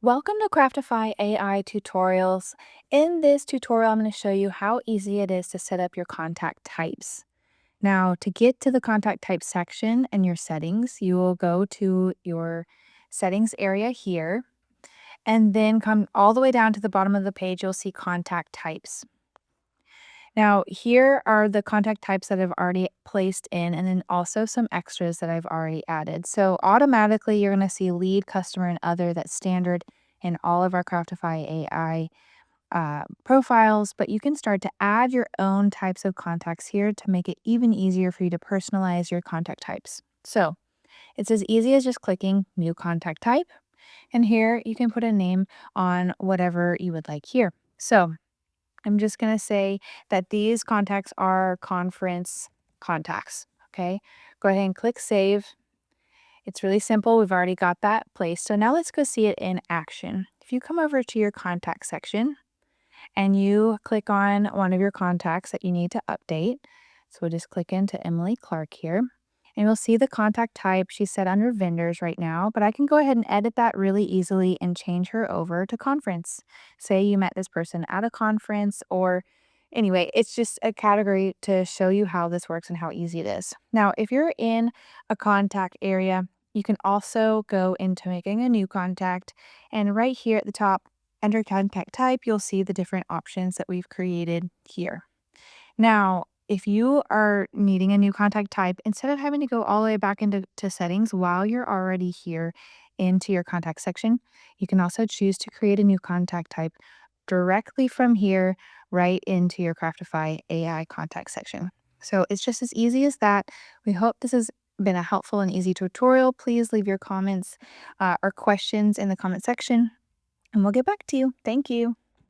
Welcome to Craftify AI tutorials. In this tutorial, I'm going to show you how easy it is to set up your contact types. Now, to get to the contact type section in your settings, you will go to your settings area here and then come all the way down to the bottom of the page. You'll see contact types. Now, here are the contact types that I've already placed in, and then also some extras that I've already added. So automatically, you're going to see lead, customer, and other. That's standard in all of our Craftify AI profiles, but you can start to add your own types of contacts here to make it even easier for you to personalize your contact types. So it's as easy as just clicking New Contact Type, and here you can put a name on whatever you would like here. So I'm just going to say that these contacts are conference contacts. Okay. Go ahead and click save. It's really simple. We've already got that placed. So now let's go see it in action. If you come over to your contact section and you click on one of your contacts that you need to update, so we'll just click into Emily Clark here. And you'll see the contact type. She's set under vendors right now, but I can go ahead and edit that really easily and change her over to conference. Say you met this person at a conference, or anyway, it's just a category to show you how this works and how easy it is. Now, if you're in a contact area, you can also go into making a new contact. And right here at the top, under contact type, you'll see the different options that we've created here. Now, if you are needing a new contact type, instead of having to go all the way back into settings while you're already here into your contact section, you can also choose to create a new contact type directly from here right into your Craftify AI contact section. So it's just as easy as that. We hope this has been a helpful and easy tutorial. Please leave your comments or questions in the comment section, and we'll get back to you. Thank you.